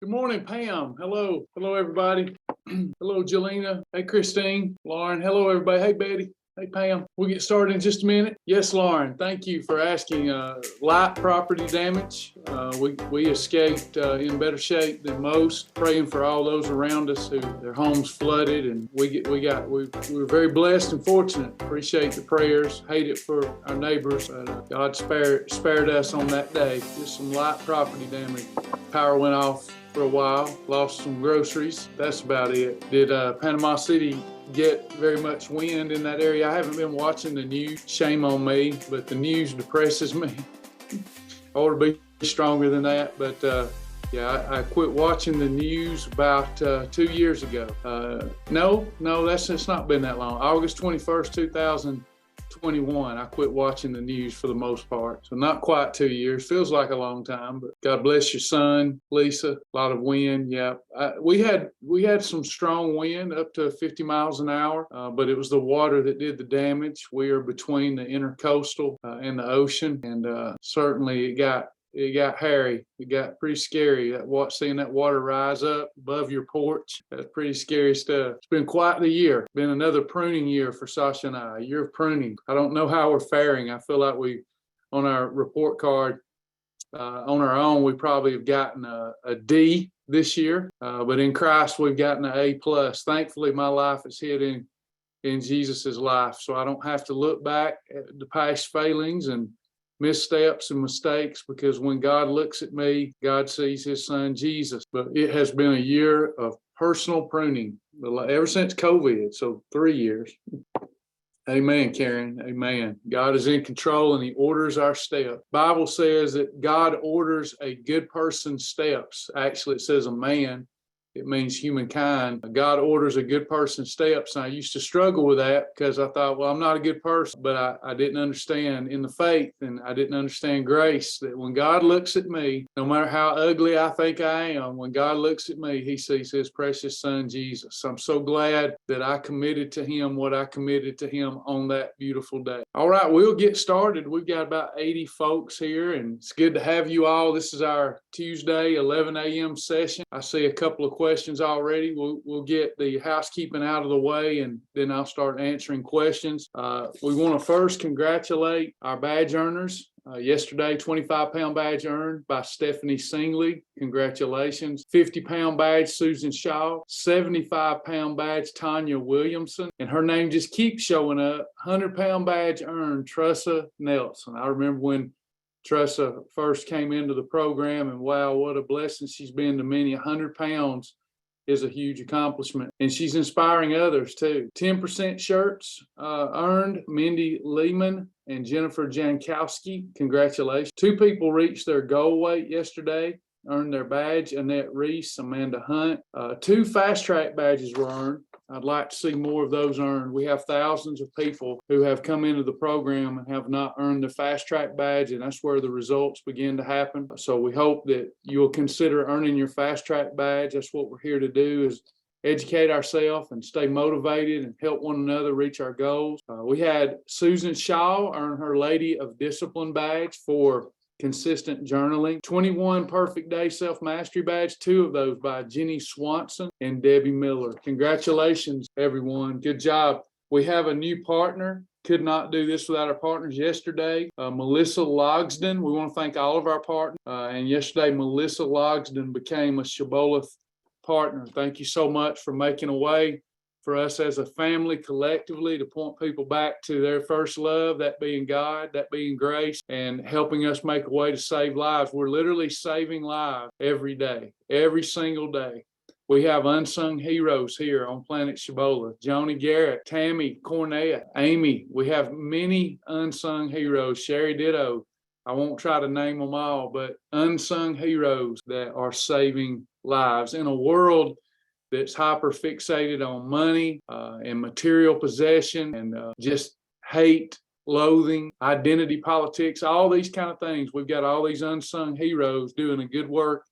Good morning, Pam. Hello. Hello, everybody. Hello, Jelena. Hey, Christine. Lauren. Hello, everybody. Hey, Betty. Hey, Pam. We'll get started in just a minute. Yes, Lauren, thank you for asking. Light property damage. We escaped in better shape than most. Praying for all those around us who their homes flooded, and we were very blessed and fortunate. Appreciate the prayers. Hate it for our neighbors. God spared us on that day. Just some light property damage. Power went off for a while. Lost some groceries. That's about it. Did Panama City get very much wind in that area? I haven't been watching the news. Shame on me, but the news depresses me. I ought to be stronger than that, but I quit watching the news about 2 years ago. No, it's not been that long. August 21st, 2021, I quit watching the news for the most part. So not quite 2 years. Feels like a long time, but God bless your son, Lisa. A lot of wind. Yeah. We had some strong wind up to 50 miles an hour, but it was the water that did the damage. We are between the intercoastal and the ocean, and certainly it got hairy. It got pretty scary. Seeing that water rise up above your porch, that's pretty scary stuff. It's been quite the year. Been another pruning year for Sasha and I. A year of pruning. I don't know how we're faring. I feel like on our report card, on our own, we probably have gotten a D this year. But in Christ, we've gotten an A+. Thankfully, my life is hid in Jesus's life, so I don't have to look back at the past failings and missteps and mistakes, because when God looks at me, God sees his son Jesus. But it has been a year of personal pruning ever since COVID, so 3 years. Amen, Karen. Amen. God is in control and he orders our steps. Bible says that God orders a good person's steps. Actually, it says a man. It means humankind. God orders a good person's steps. And I used to struggle with that because I thought, well, I'm not a good person, but I didn't understand in the faith, and I didn't understand grace, that when God looks at me, no matter how ugly I think I am, when God looks at me, he sees his precious son, Jesus. I'm so glad that I committed to him what I committed to him on that beautiful day. All right, we'll get started. We've got about 80 folks here, and it's good to have you all. This is our Tuesday, 11 a.m. session. I see a couple of questions already. We'll get the housekeeping out of the way, and then I'll start answering questions. We want to first congratulate our badge earners. Yesterday, 25-pound badge earned by Stephanie Singley. Congratulations. 50-pound badge, Susan Shaw. 75-pound badge, Tanya Williamson. And her name just keeps showing up. 100-pound badge earned, Tressa Nelson. I remember when Tressa first came into the program, and wow, what a blessing she's been to many. 100 pounds is a huge accomplishment, and she's inspiring others too. 10% shirts earned, Mindy Lehman and Jennifer Jankowski. Congratulations. 2 people reached their goal weight yesterday, earned their badge, Annette Reese, Amanda Hunt. 2 fast track badges were earned. I'd like to see more of those earned. We have thousands of people who have come into the program and have not earned the fast track badge, and that's where the results begin to happen. So we hope that you'll consider earning your fast track badge. That's what we're here to do, is educate ourselves and stay motivated and help one another reach our goals. We had Susan Shaw earn her Lady of Discipline badge for consistent journaling. 21 perfect day self-mastery badge, 2 of those by Jenny Swanson and Debbie Miller. Congratulations, everyone. Good job. We have a new partner. Could not do this without our partners yesterday. Melissa Logsden. We want to thank all of our partners. And yesterday, Melissa Logsden became a Shibboleth partner. Thank you so much for making a way for us as a family collectively to point people back to their first love, that being God, that being grace, and helping us make a way to save lives. We're literally saving lives every day, every single day. We have unsung heroes here on Planet Shibboleth. Joni Garrett, Tammy Cornett, Amy. We have many unsung heroes. Sherry Ditto. I won't try to name them all, but unsung heroes that are saving lives in a world that's hyper fixated on money and material possession and just hate, loathing, identity politics, all these kind of things. We've got all these unsung heroes doing a good work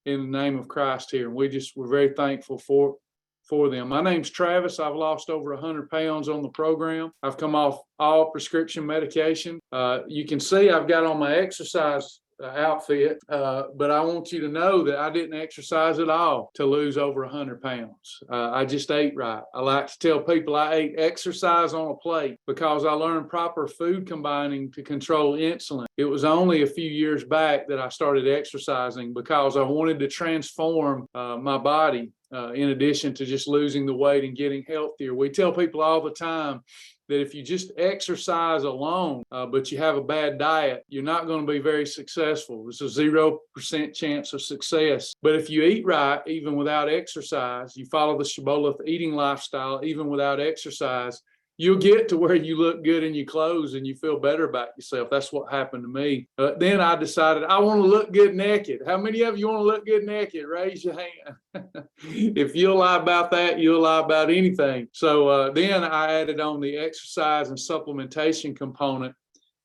in the name of Christ here. And we're very thankful for them. My name's Travis. I've lost over 100 pounds on the program. I've come off all prescription medication. You can see I've got on my exercise outfit, but I want you to know that I didn't exercise at all to lose over 100 pounds. I just ate right. I like to tell people I ate exercise on a plate because I learned proper food combining to control insulin. It was only a few years back that I started exercising because I wanted to transform my body in addition to just losing the weight and getting healthier. We tell people all the time that if you just exercise alone, but you have a bad diet, you're not going to be very successful. There's a 0% chance of success. But if you eat right, even without exercise, you follow the Shibboleth eating lifestyle, even without exercise, you'll get to where you look good in your clothes and you feel better about yourself. That's what happened to me. Then I decided I want to look good naked. How many of you want to look good naked? Raise your hand. If you'll lie about that, you'll lie about anything. So then I added on the exercise and supplementation component.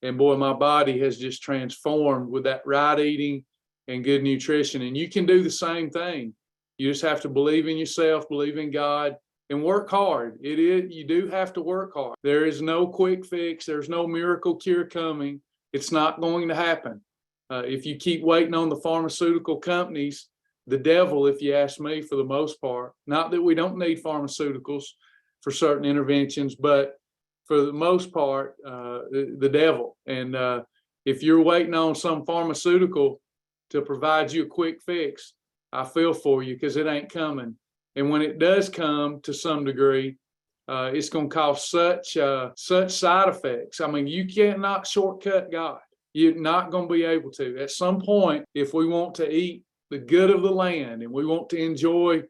And boy, my body has just transformed with that right eating and good nutrition. And you can do the same thing. You just have to believe in yourself, believe in God, and work hard. You do have to work hard. There is no quick fix. There's no miracle cure coming. It's not going to happen. If you keep waiting on the pharmaceutical companies, the devil, if you ask me, for the most part, not that we don't need pharmaceuticals for certain interventions, but for the most part, the devil. And if you're waiting on some pharmaceutical to provide you a quick fix, I feel for you because it ain't coming. And when it does come to some degree, it's going to cause such side effects. I mean, you cannot shortcut God. You're not going to be able to. At some point, if we want to eat the good of the land and we want to enjoy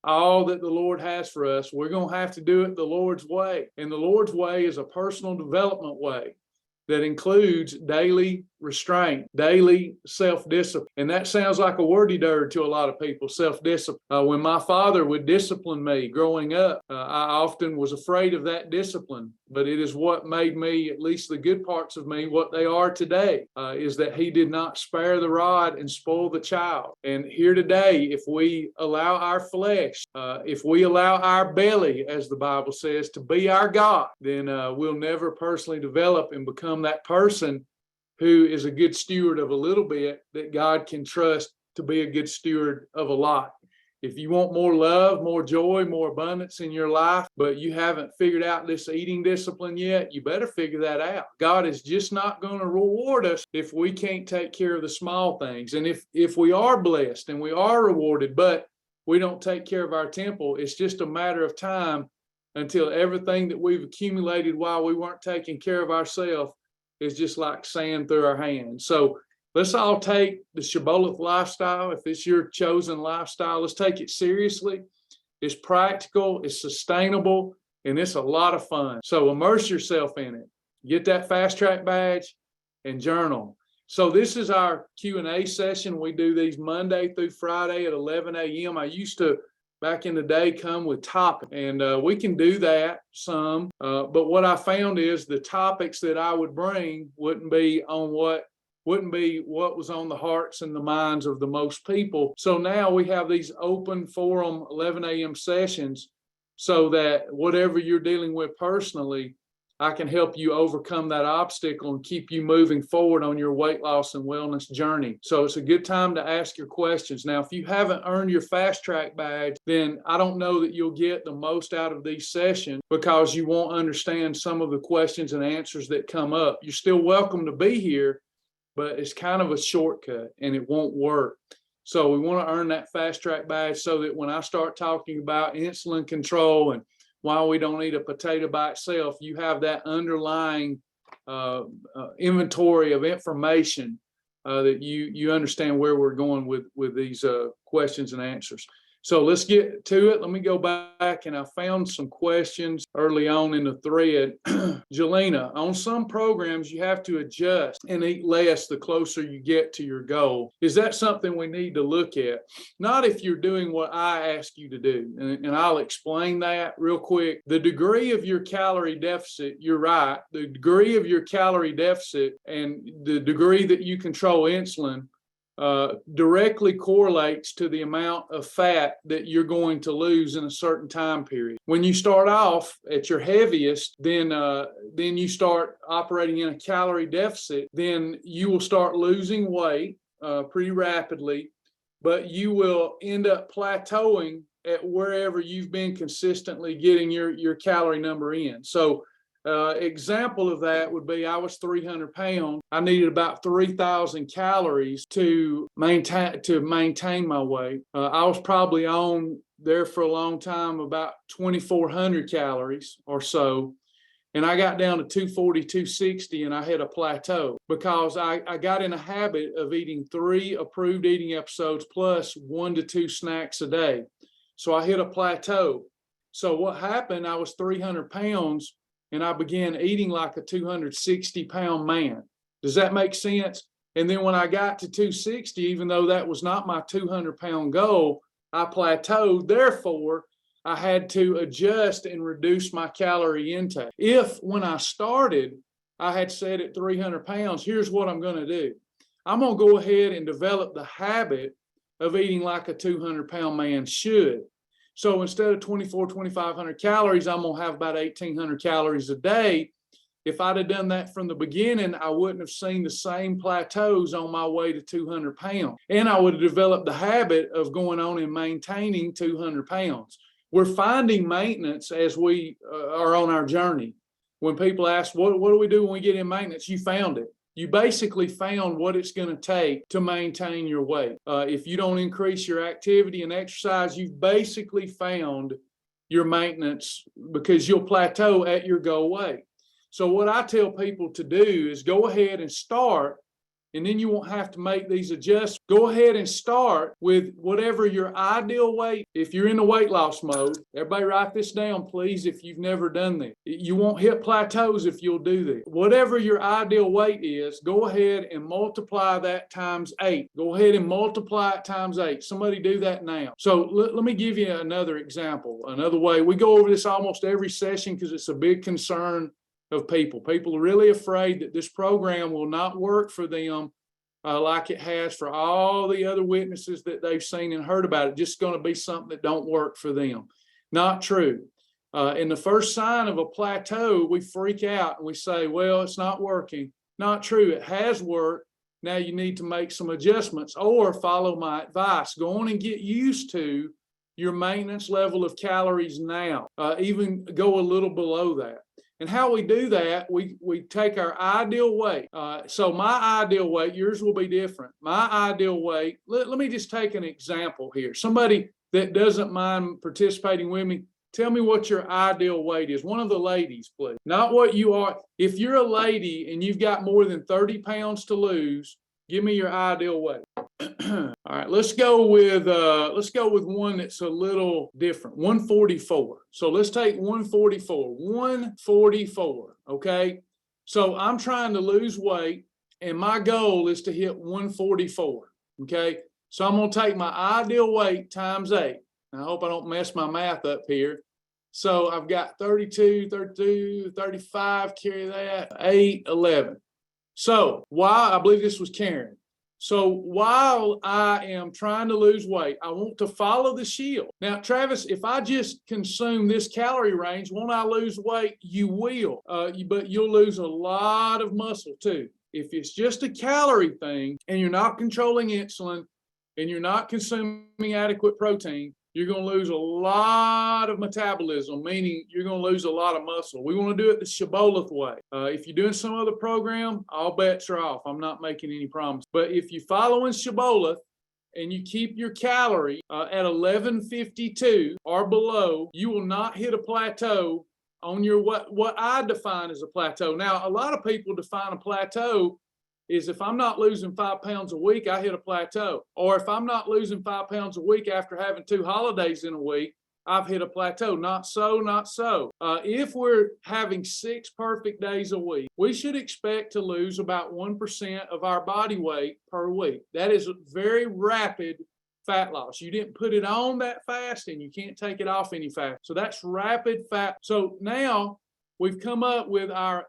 all that the Lord has for us, we're going to have to do it the Lord's way. And the Lord's way is a personal development way that includes daily restraint, daily self-discipline. And that sounds like a wordy-dirty to a lot of people, self-discipline. When my father would discipline me growing up, I often was afraid of that discipline, but it is what made me, at least the good parts of me, what they are today, is that he did not spare the rod and spoil the child. And here today, if we allow our flesh, if we allow our belly, as the Bible says, to be our God, then we'll never personally develop and become that person who is a good steward of a little bit that God can trust to be a good steward of a lot. If you want more love, more joy, more abundance in your life, but you haven't figured out this eating discipline yet, you better figure that out. God is just not going to reward us if we can't take care of the small things. And if we are blessed and we are rewarded, but we don't take care of our temple, it's just a matter of time until everything that we've accumulated while we weren't taking care of ourselves is just like sand through our hands. So let's all take the Shibboleth lifestyle. If it's your chosen lifestyle, let's take it seriously. It's practical, it's sustainable, and it's a lot of fun. So immerse yourself in it. Get that fast track badge and journal. So this is our Q&A session. We do these Monday through Friday at 11 a.m. I used to, back in the day, come with topics, and we can do that some. But what I found is the topics that I would bring wouldn't be what was on the hearts and the minds of the most people. So now we have these open forum 11 a.m. sessions so that whatever you're dealing with personally, I can help you overcome that obstacle and keep you moving forward on your weight loss and wellness journey. So it's a good time to ask your questions. Now, if you haven't earned your fast track badge, then I don't know that you'll get the most out of these sessions because you won't understand some of the questions and answers that come up. You're still welcome to be here, but it's kind of a shortcut and it won't work. So we want to earn that fast track badge so that when I start talking about insulin control and why we don't eat a potato by itself, you have that underlying inventory of information that you understand where we're going with these questions and answers. So let's get to it. Let me go back, and I found some questions early on in the thread. Jelena, on some programs, you have to adjust and eat less the closer you get to your goal. Is that something we need to look at? Not if you're doing what I ask you to do, and I'll explain that real quick. The degree of your calorie deficit, you're right, the degree of your calorie deficit and the degree that you control insulin directly correlates to the amount of fat that you're going to lose in a certain time period. When you start off at your heaviest, then you start operating in a calorie deficit, then you will start losing weight pretty rapidly, but you will end up plateauing at wherever you've been consistently getting your calorie number in. So example of that would be I was 300 pounds. I needed about 3,000 calories to maintain my weight. I was probably on there for a long time, about 2,400 calories or so. And I got down to 240, 260, and I hit a plateau because I got in a habit of eating 3 approved eating episodes plus 1 to 2 snacks a day. So I hit a plateau. So what happened, I was 300 pounds and I began eating like a 260-pound man. Does that make sense? And then when I got to 260, even though that was not my 200-pound goal, I plateaued. Therefore, I had to adjust and reduce my calorie intake. If when I started, I had set at 300 pounds, here's what I'm going to do. I'm going to go ahead and develop the habit of eating like a 200-pound man should. So instead of 2,500 calories, I'm going to have about 1,800 calories a day. If I'd have done that from the beginning, I wouldn't have seen the same plateaus on my way to 200 pounds. And I would have developed the habit of going on and maintaining 200 pounds. We're finding maintenance as we are on our journey. When people ask, what do we do when we get in maintenance? You found it. You basically found what it's going to take to maintain your weight. If you don't increase your activity and exercise, you've basically found your maintenance because you'll plateau at your goal weight. So what I tell people to do is go ahead and start, and then you won't have to make these adjustments. Go ahead and start with whatever your ideal weight. If you're in the weight loss mode, everybody write this down, please, if you've never done this. You won't hit plateaus if you'll do this. Whatever your ideal weight is, go ahead and multiply that times 8. Go ahead and multiply it times 8. Somebody do that now. So let me give you another example, another way. We go over this almost every session because it's a big concern of people. People are really afraid that this program will not work for them like it has for all the other witnesses that they've seen and heard about it. Just going to be something that don't work for them. Not true. In the first sign of a plateau, we freak out and we say, well, it's not working. Not true. It has worked. Now you need to make some adjustments or follow my advice. Go on and get used to your maintenance level of calories now. Even go a little below that. And how we do that, we take our ideal weight. So my ideal weight, yours will be different. My ideal weight, let me just take an example here. Somebody that doesn't mind participating with me, tell me what your ideal weight is. One of the ladies, please. Not what you are. If you're a lady and you've got more than 30 pounds to lose, give me your ideal weight. All right, let's go with one that's a little different. 144. So let's take 144. 144. Okay. So I'm trying to lose weight, and my goal is to hit 144. Okay. So I'm going to take my ideal weight times 8. And I hope I don't mess my math up here. So I've got 32, 32, 35. Carry that. 8, 11. So while I believe this was Karen. So while I am trying to lose weight, I want to follow the shield. Now, Travis, if I just consume this calorie range, won't I lose weight? You will, but you'll lose a lot of muscle too. If it's just a calorie thing and you're not controlling insulin and you're not consuming adequate protein, you're going to lose a lot of metabolism, meaning you're going to lose a lot of muscle. We want to do it the Shibboleth way. If you're doing some other program, all bets are off. I'm not making any promise. But if you follow in Shibboleth and you keep your calorie at 1152 or below, you will not hit a plateau on your what I define as a plateau. Now, a lot of people define a plateau is if I'm not losing 5 pounds a week, I hit a plateau. Or if I'm not losing 5 pounds a week after having 2 holidays in a week, I've hit a plateau. Not so, not so. If we're having 6 perfect days a week, we should expect to lose about 1% of our body weight per week. That is a very rapid fat loss. You didn't put it on that fast and you can't take it off any fast. So that's rapid fat. So now we've come up with our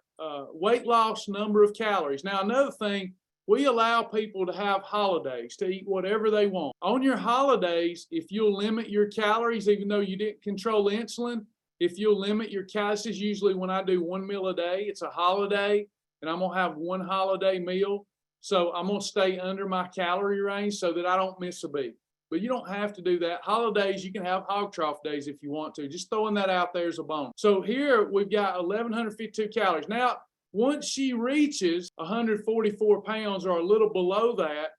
weight loss number of calories. Now, another thing, we allow people to have holidays, to eat whatever they want. On your holidays, if you'll limit your calories, even though you didn't control insulin, if you'll limit your calories, this is usually when I do 1 meal a day. It's a holiday, and I'm going to have one holiday meal. So I'm going to stay under my calorie range so that I don't miss a beat. But you don't have to do that. Holidays, you can have hog trough days if you want to. Just throwing that out there as a bonus. So here we've got 1,152 calories. Now, once she reaches 144 pounds or a little below that,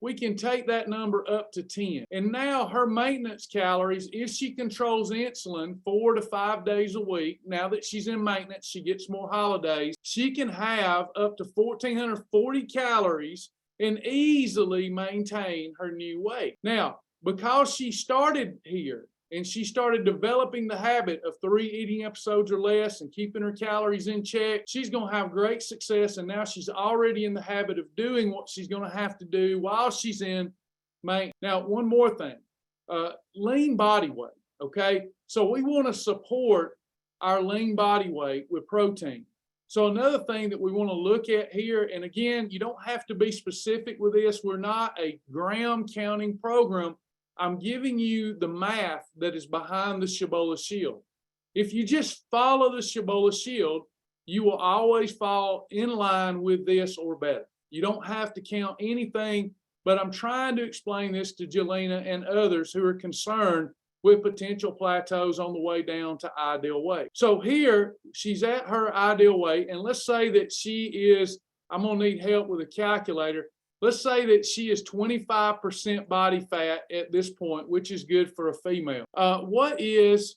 we can take that number up to 10. And now her maintenance calories, if she controls insulin 4 to 5 days a week, now that she's in maintenance, she gets more holidays, she can have up to 1,440 calories and easily maintain her new weight. Now, because she started here and she started developing the habit of 3 eating episodes or less and keeping her calories in check, she's going to have great success. And now she's already in the habit of doing what she's going to have to do while she's in maintenance. Now, one more thing, lean body weight, okay? So we want to support our lean body weight with protein. So another thing that we want to look at here, and again, you don't have to be specific with this. We're not a gram counting program. I'm giving you the math that is behind the Shibboleth Shield. If you just follow the Shibboleth Shield, you will always fall in line with this or better. You don't have to count anything, but I'm trying to explain this to Jelena and others who are concerned with potential plateaus on the way down to ideal weight. So here, she's at her ideal weight, and let's say that she is, I'm going to need help with a calculator. Let's say that she is 25% body fat at this point, which is good for a female. What is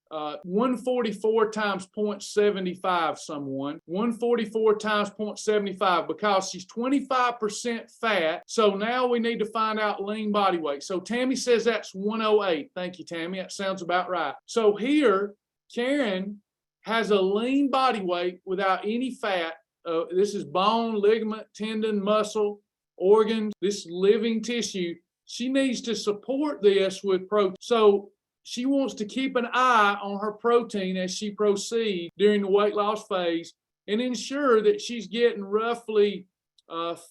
144 times 0.75, someone? 144 times 0.75, because she's 25% fat. So now we need to find out lean body weight. So Tammy says that's 108. Thank you, Tammy. That sounds about right. So here, Karen has a lean body weight without any fat. This is bone, ligament, tendon, muscle, organs, this living tissue. She needs to support this with protein. So she wants to keep an eye on her protein as she proceeds during the weight loss phase and ensure that she's getting roughly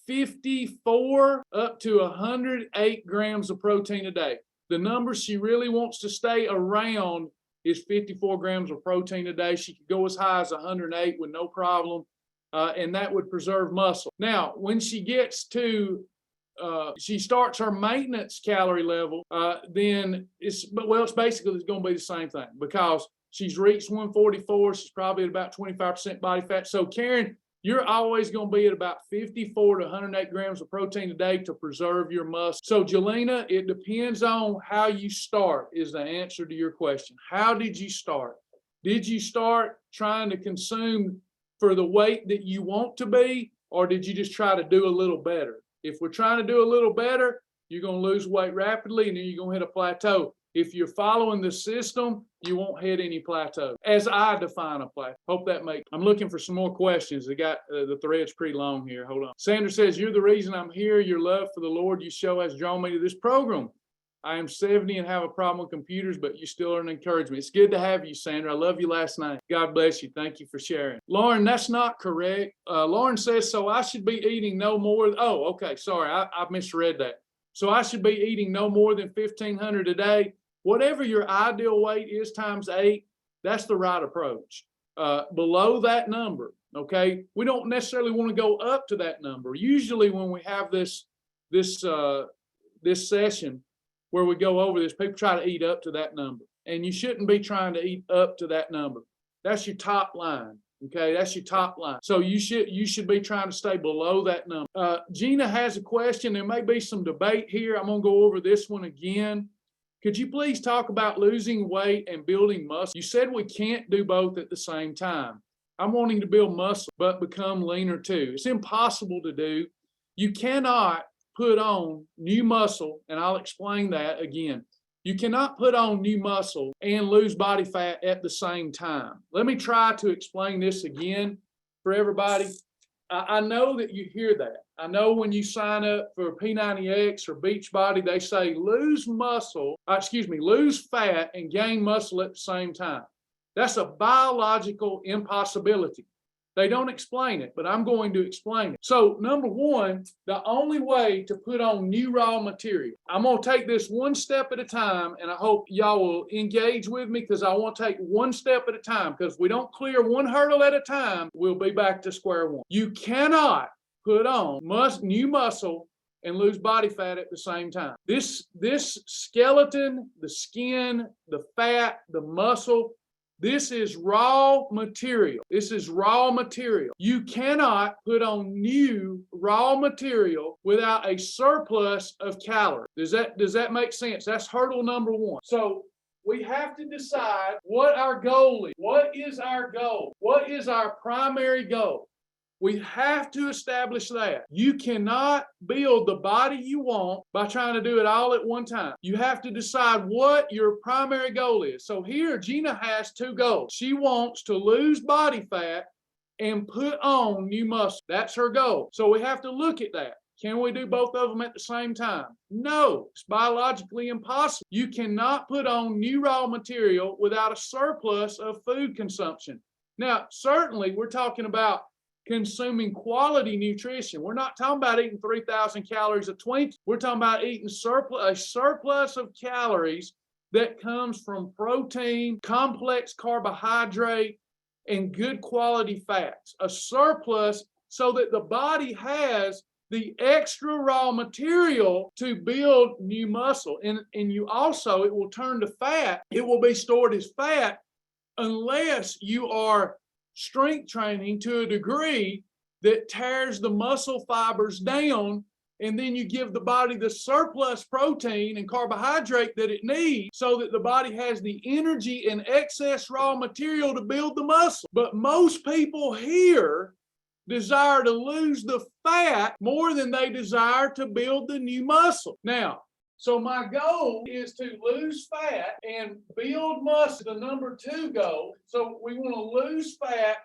54 up to 108 grams of protein a day. The number she really wants to stay around is 54 grams of protein a day. She could go as high as 108 with no problem. And that would preserve muscle. Now, when she gets to, she starts her maintenance calorie level, then it's basically going to be the same thing, because she's reached 144. She's probably at about 25% body fat. So Karen, you're always going to be at about 54 to 108 grams of protein a day to preserve your muscle. So Jelena, it depends on how you start is the answer to your question. How did you start? Did you start trying to consume for the weight that you want to be, or did you just try to do a little better? If we're trying to do a little better, you're going to lose weight rapidly, and then you're going to hit a plateau. If you're following the system, you won't hit any plateau, as I define a plateau. Hope that makes. I'm looking for some more questions. They got the thread's pretty long here. Hold on. Sandra says, you're the reason I'm here. Your love for the Lord you show has drawn me to this program. I am 70 and have a problem with computers, but you still are an encouragement. It's good to have you, Sandra. I love you last night. God bless you. Thank you for sharing. Lauren, that's not correct. Lauren says, so I should be eating no more. Oh, okay. Sorry. I misread that. So I should be eating no more than 1,500 a day. Whatever your ideal weight is times 8, that's the right approach. Below that number, okay, we don't necessarily want to go up to that number. Usually when we have this session, where we go over this, people try to eat up to that number. And you shouldn't be trying to eat up to that number. That's your top line. Okay, that's your top line. So you should be trying to stay below that number. Gina has a question. There may be some debate here. I'm going to go over this one again. Could you please talk about losing weight and building muscle? You said we can't do both at the same time. I'm wanting to build muscle, but become leaner too. It's impossible to do. You cannot put on new muscle, and I'll explain that again. You cannot put on new muscle and lose body fat at the same time. Let me try to explain this again for everybody. I know that you hear that. I know when you sign up for P90X or Beachbody, they say lose fat and gain muscle at the same time. That's a biological impossibility. They don't explain it, but I'm going to explain it. So number one, the only way to put on new raw material, I'm going to take this one step at a time, and I hope y'all will engage with me because I want to take one step at a time, because if we don't clear one hurdle at a time, we'll be back to square one. You cannot put on new muscle and lose body fat at the same time. This skeleton, the skin, the fat, the muscle, this is raw material. This is raw material. You cannot put on new raw material without a surplus of calories. Does that make sense? That's hurdle number one. So we have to decide what our goal is. What is our goal? What is our primary goal? We have to establish that. You cannot build the body you want by trying to do it all at one time. You have to decide what your primary goal is. So here, Gina has two goals. She wants to lose body fat and put on new muscle. That's her goal. So we have to look at that. Can we do both of them at the same time? No, it's biologically impossible. You cannot put on new raw material without a surplus of food consumption. Now, certainly we're talking about consuming quality nutrition. We're not talking about eating 3,000 calories a Twinkie. We're talking about eating a surplus of calories that comes from protein, complex carbohydrate, and good quality fats. A surplus so that the body has the extra raw material to build new muscle. And you also, it will turn to fat. It will be stored as fat unless you are strength training to a degree that tears the muscle fibers down, and then you give the body the surplus protein and carbohydrate that it needs so that the body has the energy and excess raw material to build the muscle. But most people here desire to lose the fat more than they desire to build the new muscle. Now, so my goal is to lose fat and build muscle, the number two goal. So we want to lose fat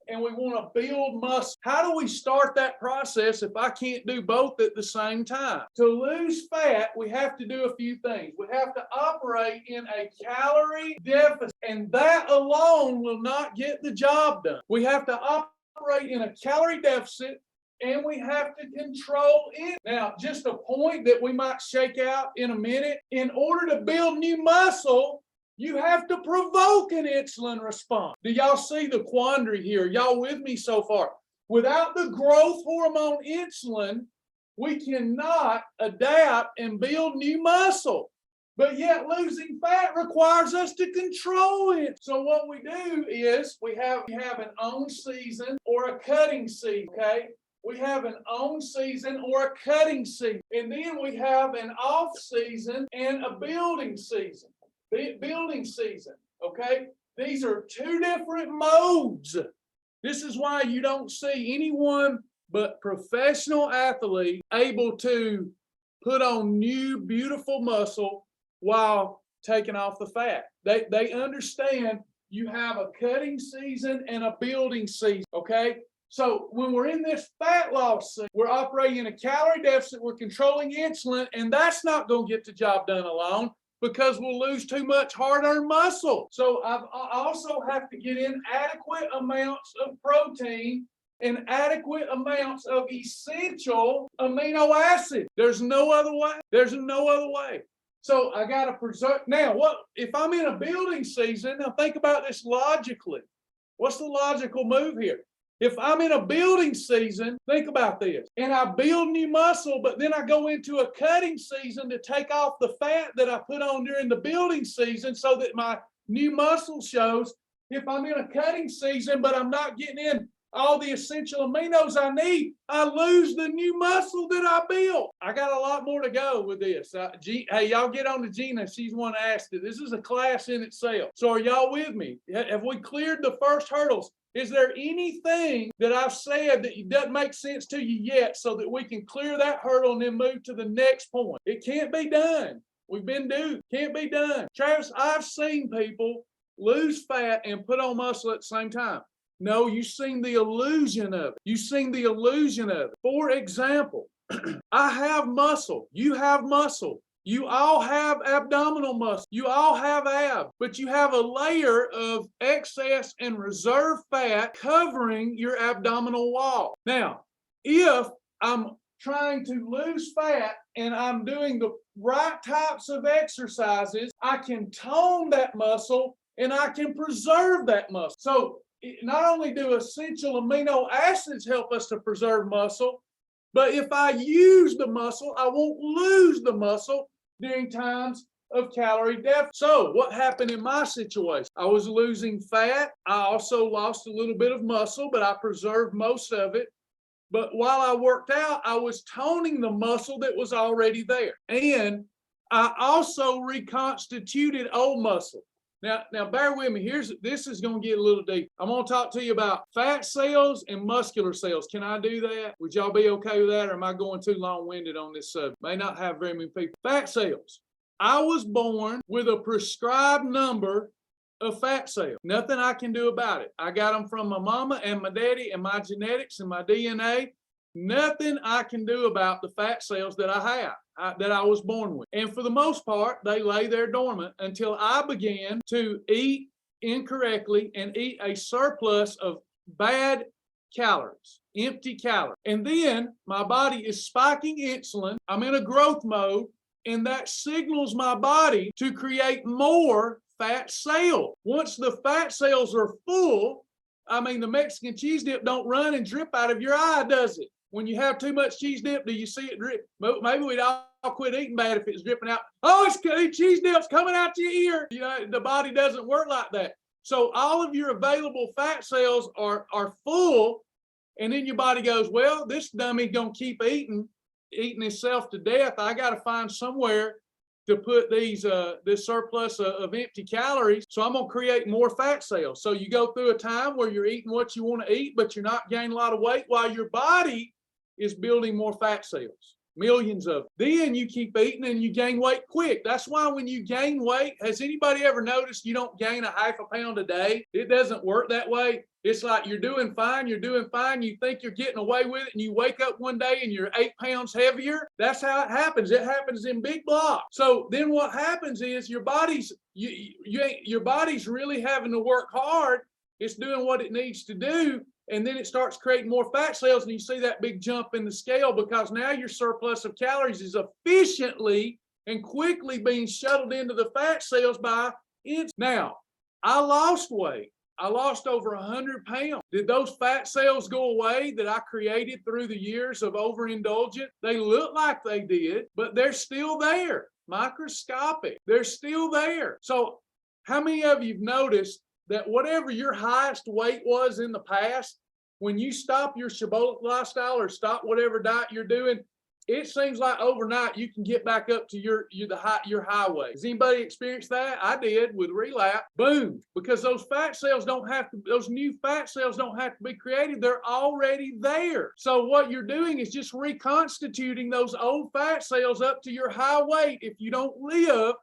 and we want to build muscle. How do we start that process if I can't do both at the same time? To lose fat, we have to do a few things. We have to operate in a calorie deficit, and that alone will not get the job done. We have to operate in a calorie deficit, and we have to control it. Now, just a point that we might shake out in a minute. In order to build new muscle, you have to provoke an insulin response. Do y'all see the quandary here? Y'all with me so far? Without the growth hormone insulin, we cannot adapt and build new muscle. But yet losing fat requires us to control it. So what we do is we have an on season or a cutting season, okay? We have an on season or a cutting season. And then we have an off season and a building season. Building season, okay? These are two different modes. This is why you don't see anyone but professional athletes able to put on new, beautiful muscle while taking off the fat. They understand you have a cutting season and a building season, okay? So when we're in this fat loss season, we're operating in a calorie deficit, we're controlling insulin, and that's not going to get the job done alone because we'll lose too much hard-earned muscle. So I also have to get in adequate amounts of protein and adequate amounts of essential amino acid. There's no other way. There's no other way. So I got to preserve. Now, what if I'm in a building season? Now think about this logically. What's the logical move here? If I'm in a building season, think about this, and I build new muscle, but then I go into a cutting season to take off the fat that I put on during the building season so that my new muscle shows. If I'm in a cutting season, but I'm not getting in all the essential aminos I need, I lose the new muscle that I built. I got a lot more to go with this. Hey, y'all get on to Gina. She's the one asked it. This is a class in itself. So are y'all with me? Have we cleared the first hurdles? Is there anything that I've said that doesn't make sense to you yet so that we can clear that hurdle and then move to the next point? It can't be done. We've been duped. Can't be done. Travis, I've seen people lose fat and put on muscle at the same time. No, you've seen the illusion of it. You've seen the illusion of it. For example, I have muscle. You have muscle. You all have abdominal muscle. You all have abs, but you have a layer of excess and reserve fat covering your abdominal wall. Now, if I'm trying to lose fat and I'm doing the right types of exercises, I can tone that muscle and I can preserve that muscle. So not only do essential amino acids help us to preserve muscle, but if I use the muscle, I won't lose the muscle during times of calorie deficit. So what happened in my situation? I was losing fat. I also lost a little bit of muscle, but I preserved most of it. But while I worked out, I was toning the muscle that was already there. And I also reconstituted old muscle. Now bear with me. This is going to get a little deep. I'm going to talk to you about fat cells and muscular cells. Can I do that? Would y'all be okay with that, or am I going too long-winded on this subject? May not have very many people. Fat cells. I was born with a prescribed number of fat cells. Nothing I can do about it. I got them from my mama and my daddy and my genetics and my DNA. Nothing I can do about the fat cells that I have, that I was born with. And for the most part, they lay there dormant until I began to eat incorrectly and eat a surplus of bad calories, empty calories. And then my body is spiking insulin. I'm in a growth mode, and that signals my body to create more fat cells. Once the fat cells are full, I mean, the Mexican cheese dip don't run and drip out of your eye, does it? When you have too much cheese dip, do you see it drip? Maybe we'd all quit eating bad if it's dripping out. Oh, it's cheese dip's coming out your ear. You know, the body doesn't work like that. So all of your available fat cells are full, and then your body goes, well, this dummy gonna keep eating itself to death. I got to find somewhere to put this surplus of empty calories. So I'm going to create more fat cells. So you go through a time where you're eating what you want to eat, but you're not gaining a lot of weight while your body is building more fat cells, millions of them. Then you keep eating and you gain weight quick. That's why when you gain weight, has anybody ever noticed you don't gain a half a pound a day? It doesn't work that way. It's like you're doing fine, you think you're getting away with it, and you wake up one day and you're 8 pounds heavier. That's how it happens. It happens in big blocks. So then what happens is your body's really having to work hard. It's doing what it needs to do, and then it starts creating more fat cells, and you see that big jump in the scale because now your surplus of calories is efficiently and quickly being shuttled into the fat cells by insulin. Now, I lost weight. I lost over 100 pounds. Did those fat cells go away that I created through the years of overindulgence? They look like they did, but they're still there. Microscopic. They're still there. So how many of you have noticed that whatever your highest weight was in the past, when you stop your Shibboleth lifestyle or stop whatever diet you're doing, it seems like overnight you can get back up to your high weight. Has anybody experienced that? I did with relapse. Boom. Because those new fat cells don't have to be created. They're already there. So what you're doing is just reconstituting those old fat cells up to your high weight if you don't live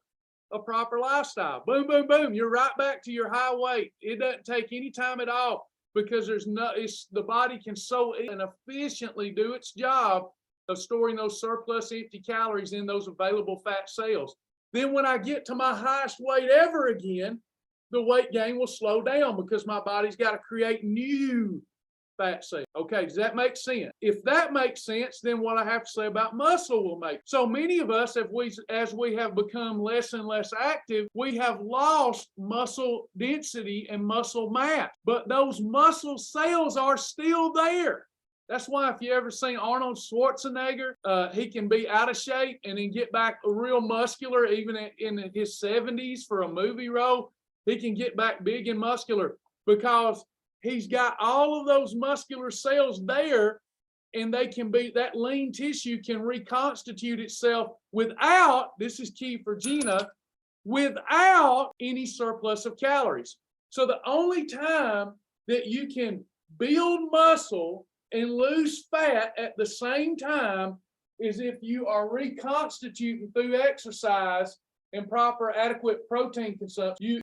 a proper lifestyle. Boom, boom, boom. You're right back to your high weight. It doesn't take any time at all because the body can so and efficiently do its job of storing those surplus empty calories in those available fat cells. Then when I get to my highest weight ever again, the weight gain will slow down because my body's got to create new fat cells. Okay, does that make sense? If that makes sense, then what I have to say about muscle will make. So many of us, as we have become less and less active, we have lost muscle density and muscle mass, but those muscle cells are still there. That's why if you ever seen Arnold Schwarzenegger, he can be out of shape and then get back real muscular even in his 70s for a movie role. He can get back big and muscular because he's got all of those muscular cells there, and that lean tissue can reconstitute itself without, this is key for Gina, without any surplus of calories. So the only time that you can build muscle and lose fat at the same time is if you are reconstituting through exercise and proper adequate protein consumption. You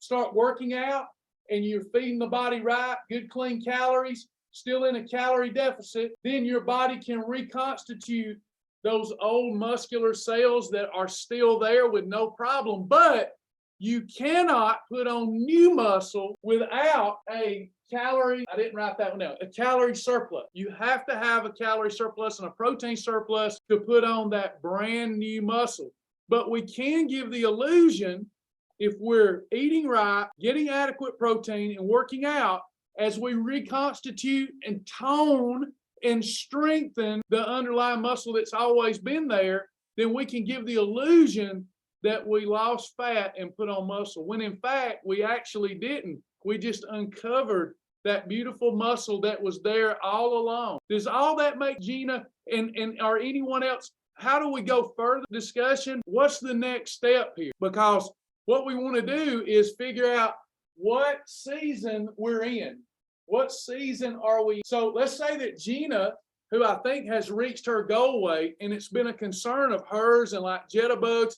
start working out and you're feeding the body right, good clean calories, still in a calorie deficit, then your body can reconstitute those old muscular cells that are still there with no problem, but you cannot put on new muscle without a calorie, I didn't write that one down, a calorie surplus. You have to have a calorie surplus and a protein surplus to put on that brand new muscle. But we can give the illusion, if we're eating right, getting adequate protein, and working out, as we reconstitute and tone and strengthen the underlying muscle that's always been there, then we can give the illusion that we lost fat and put on muscle, when in fact we actually didn't. We just uncovered that beautiful muscle that was there all along. Does all that make Gina and or anyone else? How do we go further discussion? What's the next step here? Because what we want to do is figure out what season we're in. What season are we? So let's say that Gina, who I think has reached her goal weight, and it's been a concern of hers and like jitterbugs,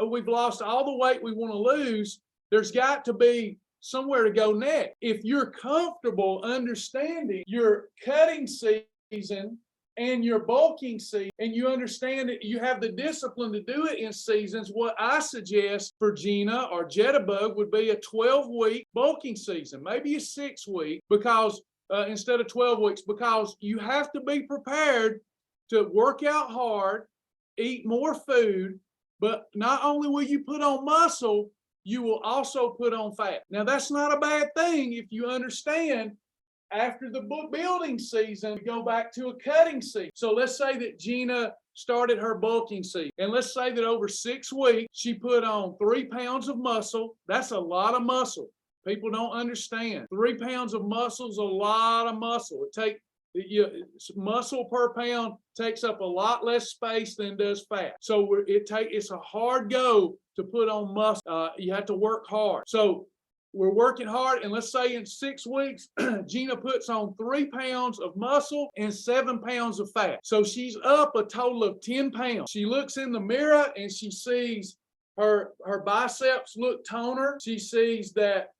we've lost all the weight we want to lose. There's got to be somewhere to go next. If you're comfortable understanding your cutting season and your bulking season, and you understand that you have the discipline to do it in seasons, what I suggest for Gina or Jitterbug would be a 12-week bulking season, maybe a 6-week, because instead of 12 weeks, because you have to be prepared to work out hard, eat more food, but not only will you put on muscle, you will also put on fat. Now, that's not a bad thing if you understand. After the building season, we go back to a cutting season. So let's say that Gina started her bulking season, and let's say that over 6 weeks, she put on 3 pounds of muscle. That's a lot of muscle. People don't understand. 3 pounds of muscle is a lot of muscle. Muscle per pound takes up a lot less space than does fat. So it's a hard go to put on muscle. You have to work hard. So we're working hard, and let's say in 6 weeks, Gina puts on 3 pounds of muscle and 7 pounds of fat. So she's up a total of 10 pounds. She looks in the mirror and she sees her biceps look toner. She sees that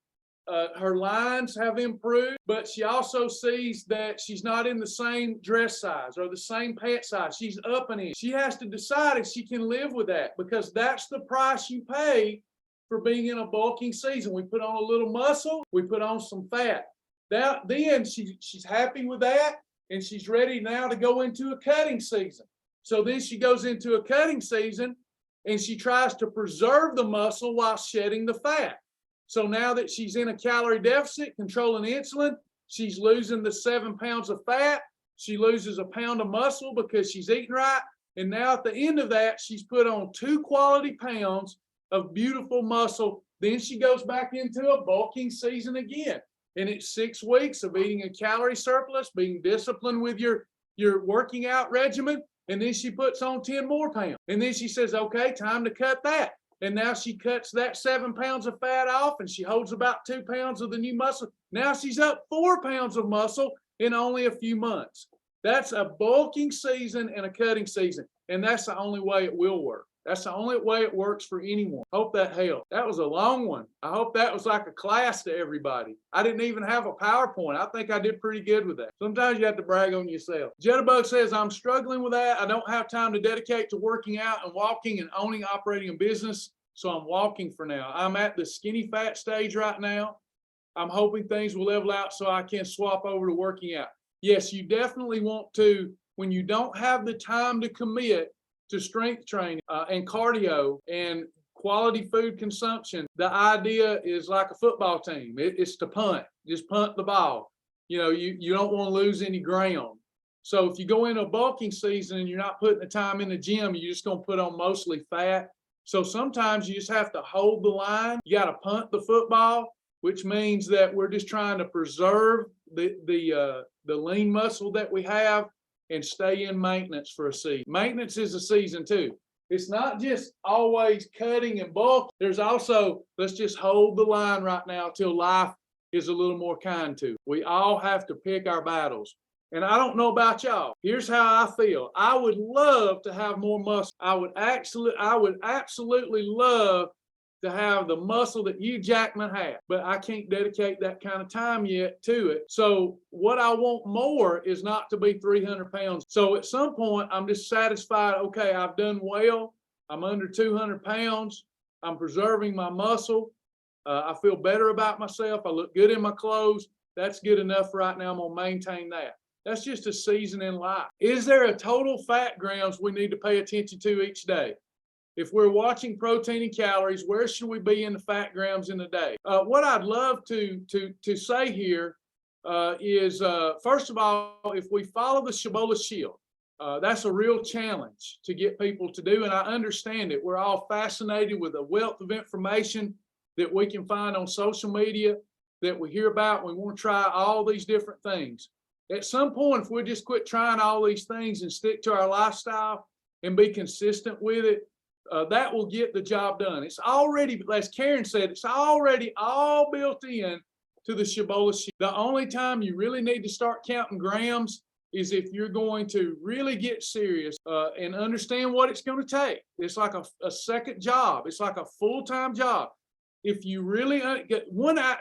her lines have improved, but she also sees that she's not in the same dress size or the same pant size. She's up and in. She has to decide if she can live with that, because that's the price you pay for being in a bulking season. We put on a little muscle, we put on some fat. Then she's happy with that, and she's ready now to go into a cutting season. So then she goes into a cutting season, and she tries to preserve the muscle while shedding the fat. So now that she's in a calorie deficit, controlling insulin, she's losing the 7 pounds of fat. She loses a pound of muscle because she's eating right. And now at the end of that, she's put on 2 quality pounds of beautiful muscle. Then she goes back into a bulking season again. And it's 6 weeks of eating a calorie surplus, being disciplined with your working out regimen. And then she puts on 10 more pounds. And then she says, okay, time to cut that. And now she cuts that 7 pounds of fat off, and she holds about 2 pounds of the new muscle. Now she's up 4 pounds of muscle in only a few months. That's a bulking season and a cutting season. And that's the only way it will work. That's the only way it works for anyone. Hope that helped. That was a long one. I hope that was like a class to everybody. I didn't even have a PowerPoint. I think I did pretty good with that. Sometimes you have to brag on yourself. Jitterbug says, I'm struggling with that. I don't have time to dedicate to working out and walking and owning, operating a business. So I'm walking for now. I'm at the skinny fat stage right now. I'm hoping things will level out so I can swap over to working out. Yes, you definitely want to, when you don't have the time to commit to strength training and cardio and quality food consumption, the idea is like a football team. It's to punt. Just punt the ball. You don't want to lose any ground. So if you go into a bulking season and you're not putting the time in the gym, you're just going to put on mostly fat. So sometimes you just have to hold the line. You got to punt the football, which means that we're just trying to preserve the lean muscle that we have and stay in maintenance for a season. Maintenance is a season too. It's not just always cutting and bulk. There's also, let's just hold the line right now till life is a little more kind to. We all have to pick our battles. And I don't know about y'all. Here's how I feel. I would love to have more muscle. I would absolutely love to have the muscle that you Jackman have, but I can't dedicate that kind of time yet to it. So what I want more is not to be 300 pounds. So at some point, I'm just satisfied, okay, I've done well. I'm under 200 pounds. I'm preserving my muscle. I feel better about myself. I look good in my clothes. That's good enough right now. I'm going to maintain that. That's just a season in life. Is there a total fat grams we need to pay attention to each day? If we're watching protein and calories, where should we be in the fat grams in a day? What I'd love to say here is, first of all, if we follow the Shibboleth shield, that's a real challenge to get people to do, and I understand it. We're all fascinated with the wealth of information that we can find on social media, that we hear about. We want to try all these different things. At some point, if we just quit trying all these things and stick to our lifestyle and be consistent with it, that will get the job done. It's already, as Karen said, it's already all built in to the Shibboleth sheet. The only time you really need to start counting grams is if you're going to really get serious and understand what it's going to take. It's like a second job. It's like a full-time job. If you really get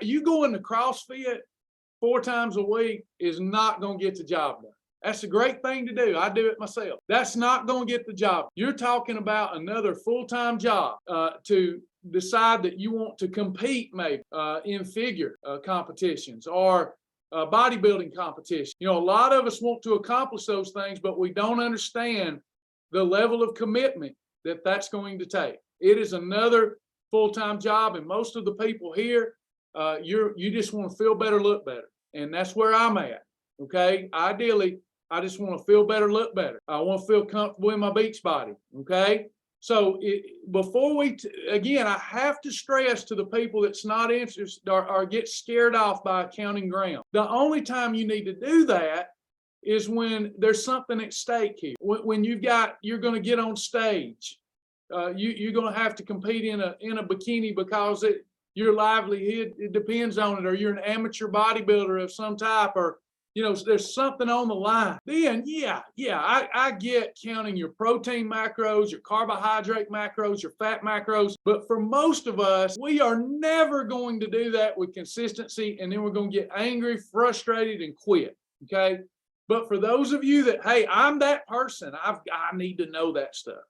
you go into CrossFit 4 times a week is not going to get the job done. That's a great thing to do. I do it myself. That's not going to get the job. You're talking about another full-time job to decide that you want to compete maybe in figure competitions or bodybuilding competition. You know, a lot of us want to accomplish those things, but we don't understand the level of commitment that that's going to take. It is another full-time job, and most of the people here, you just want to feel better, look better, and that's where I'm at. Okay, ideally, I just want to feel better, look better. I want to feel comfortable in my beach body. Okay, so before again, I have to stress to the people that's not interested or get scared off by counting grams. The only time you need to do that is when there's something at stake here. When you're going to get on stage. You're going to have to compete in a bikini because your livelihood it depends on it, or you're an amateur bodybuilder of some type, or you know there's something on the line. Then I get counting your protein macros, your carbohydrate macros, your fat macros, but for most of us, we are never going to do that with consistency, and then we're going to get angry, frustrated, and quit. Okay, but for those of you that, hey, I'm that person, I need to know that stuff.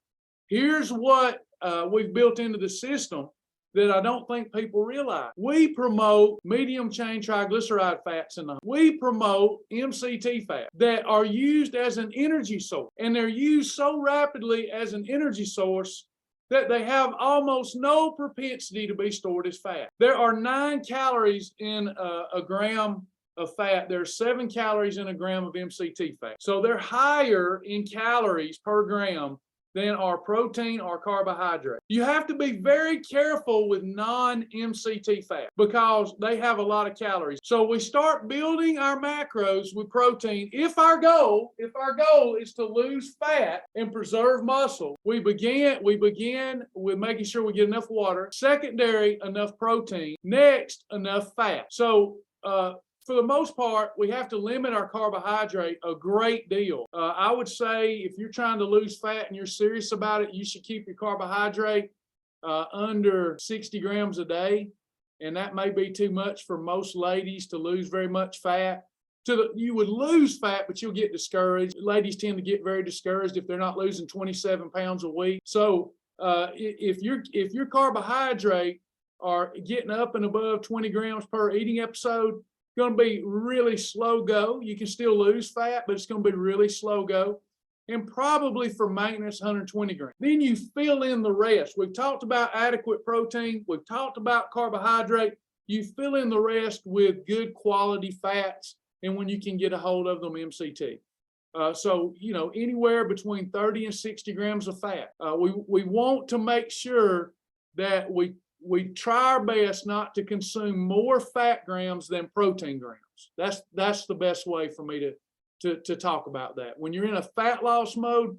Here's what we've built into the system that I don't think people realize. We promote medium chain triglyceride fats we promote MCT fat that are used as an energy source, and they're used so rapidly as an energy source that they have almost no propensity to be stored as fat. There are 9 calories in a gram of fat. There's 7 calories in a gram of MCT fat. So they're higher in calories per gram than our protein or carbohydrate. You have to be very careful with non-MCT fat because they have a lot of calories. So we start building our macros with protein. If our goal is to lose fat and preserve muscle, we begin with making sure we get enough water. Secondary, enough protein. Next, enough fat. So for the most part, we have to limit our carbohydrate a great deal. I would say if you're trying to lose fat and you're serious about it, you should keep your carbohydrate under 60 grams a day. And that may be too much for most ladies to lose very much fat. You would lose fat, but you'll get discouraged. Ladies tend to get very discouraged if they're not losing 27 pounds a week. So if your carbohydrate are getting up and above 20 grams per eating episode, going to be really slow go. You can still lose fat, but it's going to be really slow go. And probably for maintenance, 120 grams. Then you fill in the rest. We've talked about adequate protein. We've talked about carbohydrate. You fill in the rest with good quality fats, and when you can get a hold of them, MCT. So, you know, anywhere between 30 and 60 grams of fat. We want to make sure that we try our best not to consume more fat grams than protein grams. That's the best way for me to talk about that. When you're in a fat loss mode,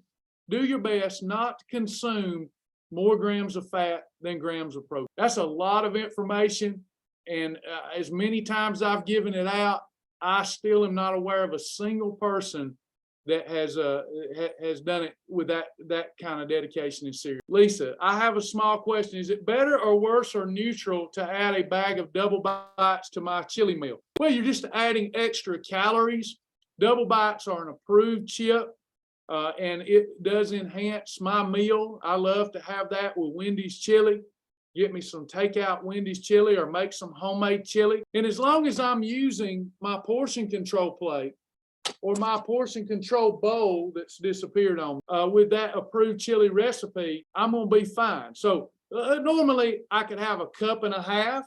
do your best not to consume more grams of fat than grams of protein. That's a lot of information, and as many times I've given it out, I still am not aware of a single person that has done it with that kind of dedication and serious. Lisa, I have a small question. Is it better or worse or neutral to add a bag of double bites to my chili meal? Well, you're just adding extra calories. Double bites are an approved chip, and it does enhance my meal. I love to have that with Wendy's chili. Get me some takeout Wendy's chili or make some homemade chili. And as long as I'm using my portion control plate or my portion control bowl that's disappeared on with that approved chili recipe, I'm going to be fine. So normally I could have a cup and a half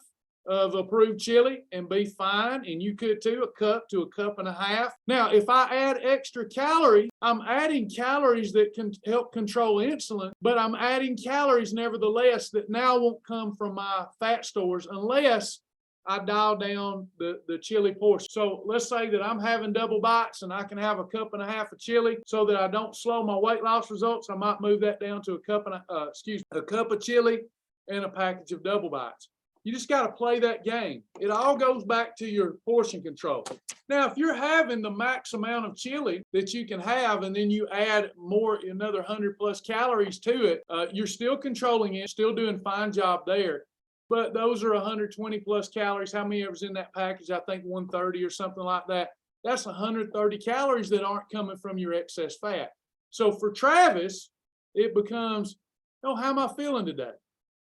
of approved chili and be fine, and you could too, a cup to a cup and a half. Now, if I add extra calories, I'm adding calories that can help control insulin, but I'm adding calories nevertheless that now won't come from my fat stores unless I dial down the chili portion. So let's say that I'm having double bites and I can have a cup and a half of chili so that I don't slow my weight loss results. I might move that down to a cup of chili and a package of double bites. You just got to play that game. It all goes back to your portion control. Now, if you're having the max amount of chili that you can have, and then you add more, another 100 plus calories to it, you're still controlling it, still doing a fine job there. But those are 120 plus calories. How many was in that package? I think 130 or something like that. That's 130 calories that aren't coming from your excess fat. So for Travis, it becomes, oh, how am I feeling today?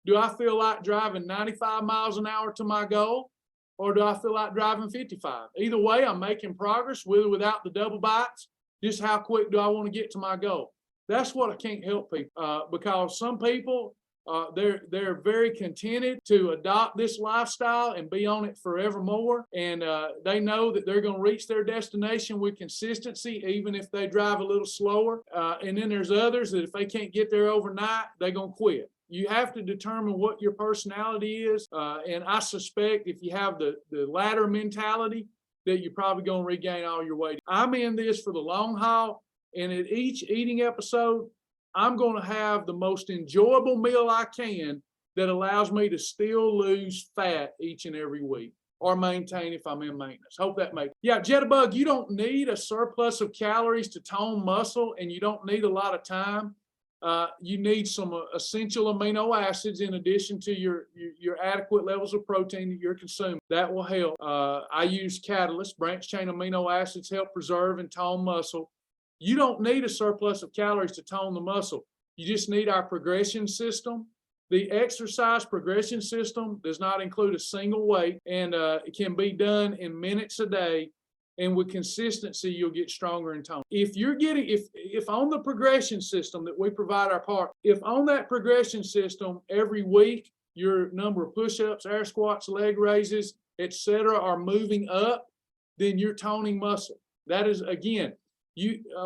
Do I feel like driving 95 miles an hour to my goal, or do I feel like driving 55? Either way, I'm making progress with or without the double bites. Just how quick do I want to get to my goal? That's what I can't help people because some people, they're very contented to adopt this lifestyle and be on it forevermore. And they know that they're going to reach their destination with consistency, even if they drive a little slower. And then there's others that if they can't get there overnight, they're going to quit. You have to determine what your personality is. And I suspect if you have the latter mentality, that you're probably going to regain all your weight. I'm in this for the long haul. And at each eating episode, I'm going to have the most enjoyable meal I can that allows me to still lose fat each and every week or maintain if I'm in maintenance. Hope that makes. Yeah, Jitterbug, you don't need a surplus of calories to tone muscle, and you don't need a lot of time. You need some essential amino acids in addition to your adequate levels of protein that you're consuming. That will help. I use Catalyst. Branched chain amino acids help preserve and tone muscle. You don't need a surplus of calories to tone the muscle. You just need our progression system. The exercise progression system does not include a single weight, and it can be done in minutes a day. And with consistency, you'll get stronger in tone. If you're getting, if on the progression system that we provide our partner, if on that progression system every week, your number of push-ups, air squats, leg raises, etc., are moving up, then you're toning muscle. That is, again,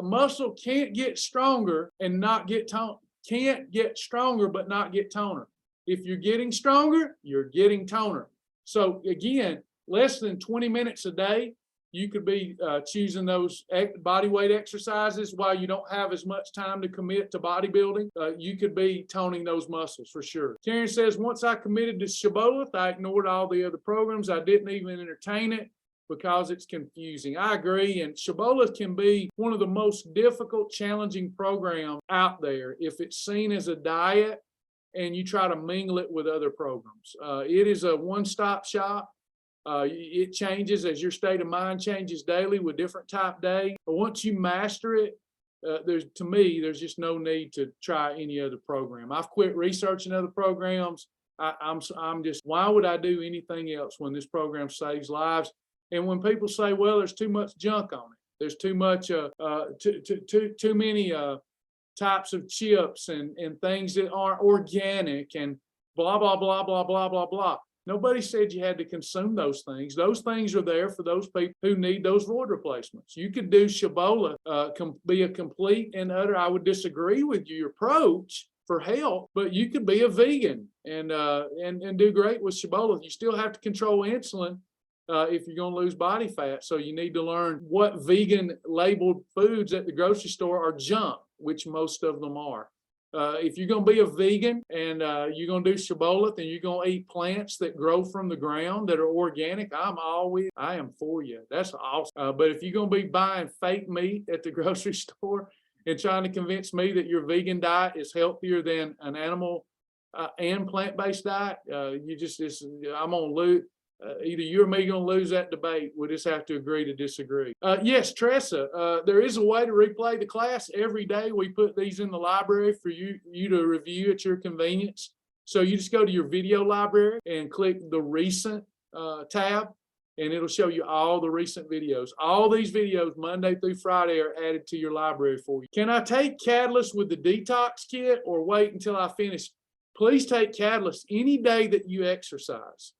muscle can't get stronger and not get tone. Can't get stronger but not get toner. If you're getting stronger, you're getting toner. So again, less than 20 minutes a day, you could be choosing those body weight exercises while you don't have as much time to commit to bodybuilding. You could be toning those muscles for sure. Karen says, once I committed to Shibboleth, I ignored all the other programs. I didn't even entertain it because it's confusing. I agree. And Shibboleth can be one of the most difficult, challenging programs out there if it's seen as a diet and you try to mingle it with other programs. It is a one-stop shop. It changes as your state of mind changes daily with different type days. But once you master it, to me, there's just no need to try any other program. I've quit researching other programs. I'm just, why would I do anything else when this program saves lives? And when people say, well, there's too much junk on it, there's too much, too many types of chips and things that aren't organic and blah, blah, blah, blah, blah, blah, blah. Nobody said you had to consume those things. Those things are there for those people who need those void replacements. You could do Shibboleth, be a complete and utter, I would disagree with your approach for health, but you could be a vegan and do great with Shibboleth. You still have to control insulin if you're going to lose body fat. So you need to learn what vegan labeled foods at the grocery store are junk, which most of them are. If you're going to be a vegan and you're going to do Shibboleth and you're going to eat plants that grow from the ground that are organic, I am for you. That's awesome. But if you're going to be buying fake meat at the grocery store and trying to convince me that your vegan diet is healthier than an animal and plant-based diet, I'm going to lose. Either you or me going to lose that debate. We just have to agree to disagree. Yes, Tressa, there is a way to replay the class every day. We put these in the library for you to review at your convenience. So you just go to your video library and click the recent tab, and it'll show you all the recent videos. All these videos, Monday through Friday, are added to your library for you. Can I take Catalyst with the detox kit or wait until I finish? Please take Catalyst any day that you exercise.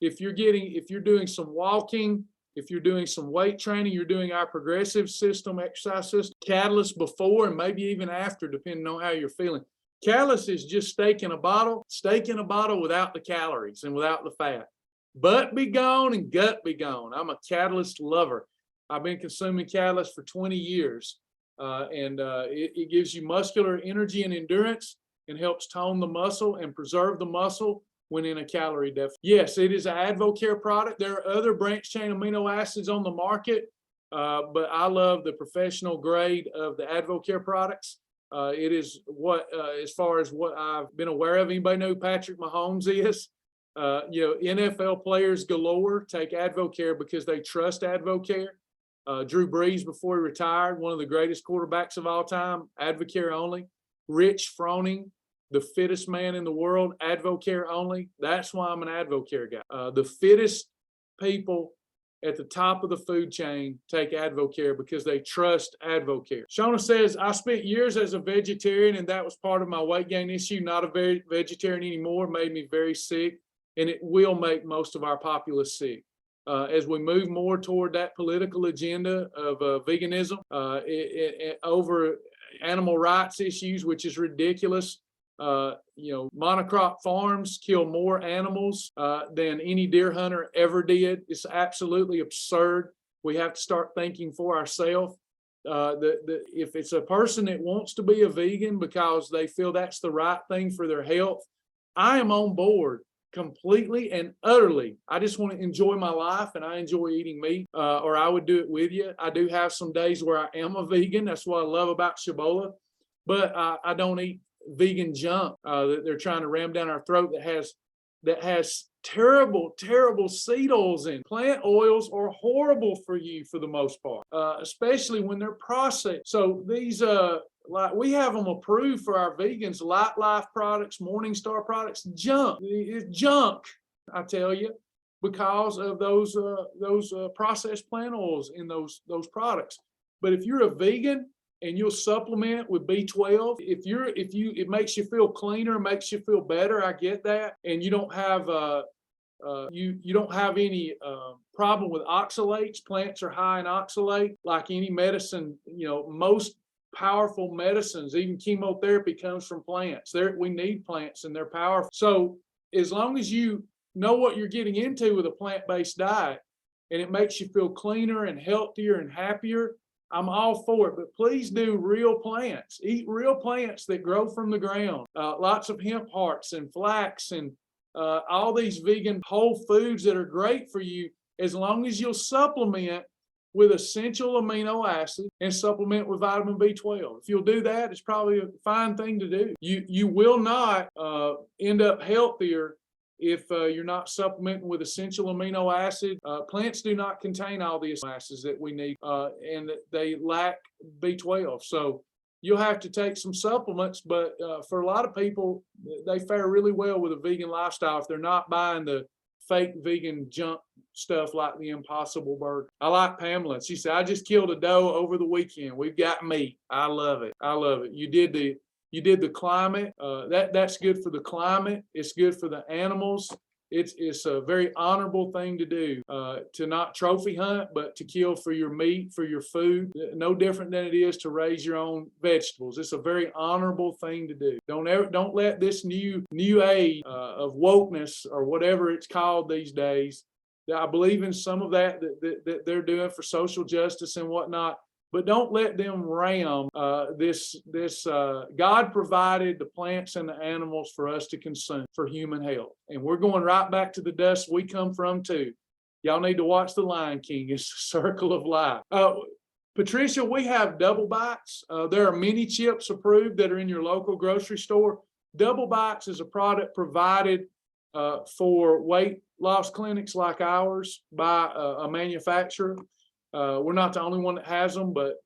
If you're doing some walking, if you're doing some weight training, you're doing our progressive system, exercise system, Catalyst before and maybe even after, depending on how you're feeling. Catalyst is just steak in a bottle without the calories and without the fat. Butt be gone and gut be gone. I'm a Catalyst lover. I've been consuming Catalyst for 20 years, and it gives you muscular energy and endurance and helps tone the muscle and preserve the muscle when in a calorie deficit. Yes, it is an AdvoCare product. There are other branch chain amino acids on the market, but I love the professional grade of the AdvoCare products. It is as far as what I've been aware of, anybody know who Patrick Mahomes is? NFL players galore take AdvoCare because they trust AdvoCare. Drew Brees, before he retired, one of the greatest quarterbacks of all time, AdvoCare only. Rich Froning, the fittest man in the world, AdvoCare only. That's why I'm an AdvoCare guy. The fittest people at the top of the food chain take AdvoCare because they trust AdvoCare. Shona says, I spent years as a vegetarian and that was part of my weight gain issue. Not a vegetarian anymore, made me very sick, and it will make most of our populace sick. As we move more toward that political agenda of veganism over animal rights issues, which is ridiculous. Monocrop farms kill more animals than any deer hunter ever did. It's absolutely absurd. We have to start thinking for ourselves. If it's a person that wants to be a vegan because they feel that's the right thing for their health, I am on board completely and utterly. I just want to enjoy my life and I enjoy eating meat, or I would do it with you. I do have some days where I am a vegan. That's what I love about Shibboleth, but I don't eat vegan junk that they're trying to ram down our throat that has terrible seed oils in. Plant oils are horrible for you for the most part, especially when they're processed. So these like we have them approved for our vegans, Light Life products, Morningstar products, it's junk, I tell you, because of those processed plant oils in those products. But if you're a vegan and you'll supplement with B12, it makes you feel cleaner, makes you feel better. I get that, and you don't have you don't have any problem with oxalates. Plants are high in oxalate, like any medicine. Most powerful medicines, even chemotherapy, comes from plants. We need plants, and they're powerful. So as long as you know what you're getting into with a plant-based diet, and it makes you feel cleaner and healthier and happier, I'm all for it. But please do real plants. Eat real plants that grow from the ground. Lots of hemp hearts and flax and all these vegan whole foods that are great for you, as long as you'll supplement with essential amino acids and supplement with vitamin B12. If you'll do that, it's probably a fine thing to do. You will not end up healthier if you're not supplementing with essential amino acid. Plants do not contain all the acids that we need, and they lack B12. So you'll have to take some supplements, but for a lot of people, they fare really well with a vegan lifestyle if they're not buying the fake vegan junk stuff like the Impossible Burger. I like Pamela. She said, I just killed a doe over the weekend. We've got meat. I love it. You did the climate. That's good for the climate. It's good for the animals. It's a very honorable thing to do, to not trophy hunt, but to kill for your meat, for your food. No different than it is to raise your own vegetables. It's a very honorable thing to do. Don't let this new age of wokeness, or whatever it's called these days, I believe in some of that they're doing for social justice and whatnot. but don't let them ram this. God provided the plants and the animals for us to consume for human health. And we're going right back to the dust we come from too. Y'all need to watch The Lion King. It's a circle of life. Patricia, we have Double Bites. There are mini chips approved that are in your local grocery store. Double Bites is a product provided for weight loss clinics like ours by a manufacturer. We're not the only one that has them, but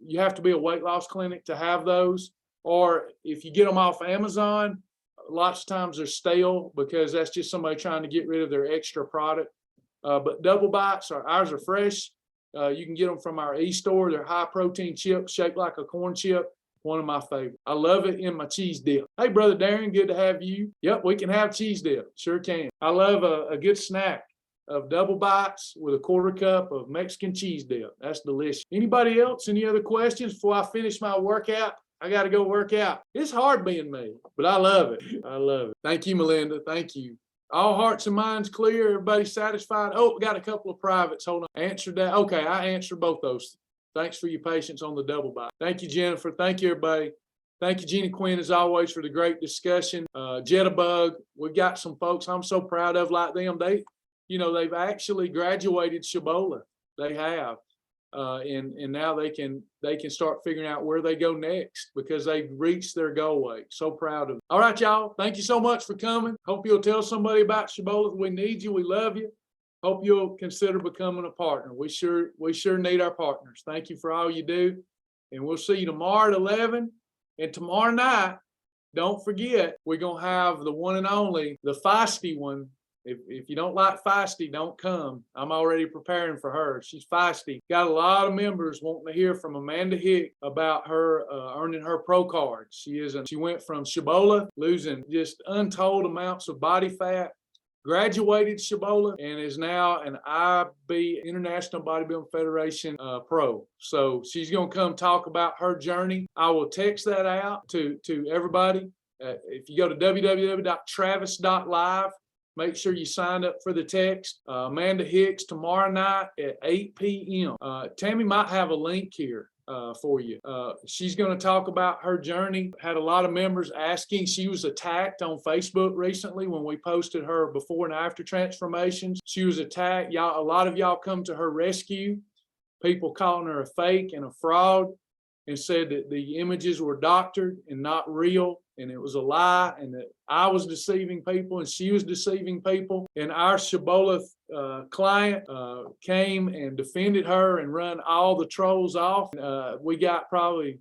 you have to be a weight loss clinic to have those. Or if you get them off Amazon, lots of times they're stale because that's just somebody trying to get rid of their extra product. But Double Bites, ours are fresh. You can get them from our e-store. They're high protein chips shaped like a corn chip. One of my favorites. I love it in my cheese dip. Hey, Brother Darren, good to have you. Yep, we can have cheese dip. Sure can. I love a good snack of Double Bites with a quarter cup of Mexican cheese dip. That's delicious. Anybody else? Any other questions before I finish my workout? I got to go work out. It's hard being me, but I love it. I love it. Thank you, Melinda. Thank you. All hearts and minds clear. Everybody satisfied? Oh, we got a couple of privates. Hold on. Answered that. Okay, I answered both those. Thanks for your patience on the Double Bite. Thank you, Jennifer. Thank you, everybody. Thank you, Gina Quinn, as always, for the great discussion. Jettabug, we've got some folks I'm so proud of like them. They've actually graduated Shibboleth. They have. And now they can start figuring out where they go next because they've reached their goal weight. So proud of them. All right, y'all. Thank you so much for coming. Hope you'll tell somebody about Shibboleth. We need you. We love you. Hope you'll consider becoming a partner. We sure need our partners. Thank you for all you do. And we'll see you tomorrow at 11. And tomorrow night, don't forget, we're going to have the one and only, the feisty one. If you don't like feisty, don't come. I'm already preparing for her. She's feisty. Got a lot of members wanting to hear from Amanda Hick about her earning her pro card. She went from Shibboleth, losing just untold amounts of body fat, graduated Shibboleth, and is now an IB, International Bodybuilding Federation pro. So she's going to come talk about her journey. I will text that out to everybody. If you go to www.travis.live, make sure you sign up for the text. Amanda Hicks tomorrow night at 8 p.m. Tammy might have a link here for you. She's going to talk about her journey. Had a lot of members asking. She was attacked on Facebook recently when we posted her before and after transformations. She was attacked. A lot of y'all come to her rescue. People calling her a fake and a fraud and said that the images were doctored and not real. And it was a lie, and that I was deceiving people and she was deceiving people. And our Shibboleth client came and defended her and run all the trolls off. We got probably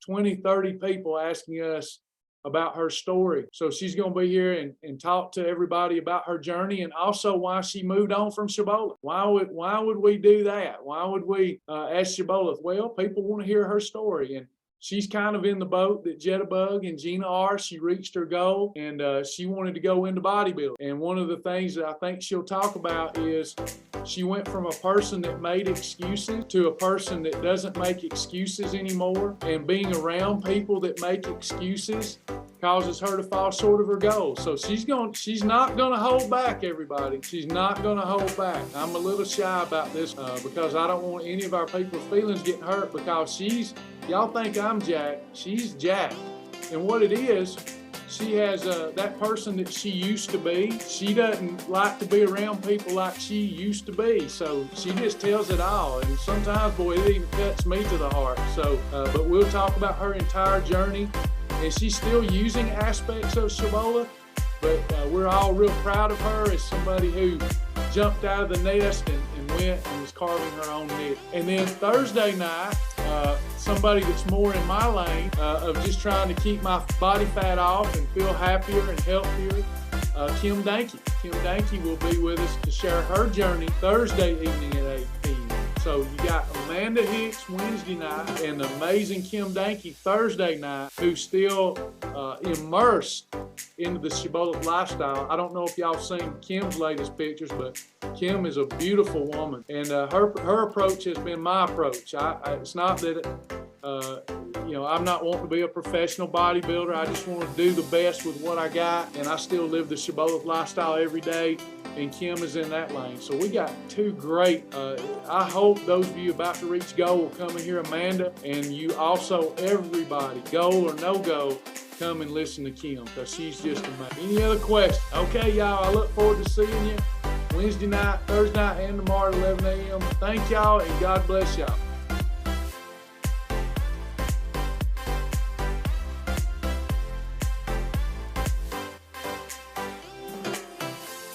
20, 30 people asking us about her story. So she's going to be here and talk to everybody about her journey and also why she moved on from Shibboleth. Why would we do that? Why would we ask Shibboleth? Well, people want to hear her story. And she's kind of in the boat that Jettabug and Gina are. She reached her goal and she wanted to go into bodybuilding. And one of the things that I think she'll talk about is she went from a person that made excuses to a person that doesn't make excuses anymore. And being around people that make excuses causes her to fall short of her goal. So she's not going to hold back, everybody. She's not going to hold back. I'm a little shy about this because I don't want any of our people's feelings getting hurt because y'all think I'm jacked. She's jacked. And what it is, she has that person that she used to be. She doesn't like to be around people like she used to be. So she just tells it all. And sometimes, boy, it even cuts me to the heart. So, but we'll talk about her entire journey. And she's still using aspects of Shibboleth, but we're all real proud of her as somebody who jumped out of the nest and went and was carving her own niche. And then Thursday night, somebody that's more in my lane of just trying to keep my body fat off and feel happier and healthier, Kim Danke. Kim Danke will be with us to share her journey Thursday evening at 8 p.m. So you got Amanda Hicks Wednesday night and the amazing Kim Danke Thursday night, who's still immersed into the Shibboleth lifestyle. I don't know if y'all seen Kim's latest pictures, but Kim is a beautiful woman, and her approach has been my approach. It's not that I'm not wanting to be a professional bodybuilder. I just want to do the best with what I got, and I still live the Shibboleth lifestyle every day, and Kim is in that lane. So we got two great, I hope those of you about to reach goal will come in here, Amanda, and you also, everybody, goal or no goal, come and listen to Kim, because she's just amazing. Any other questions? Okay, y'all, I look forward to seeing you Wednesday night, Thursday night, and tomorrow at 11 a.m. Thank y'all, and God bless y'all.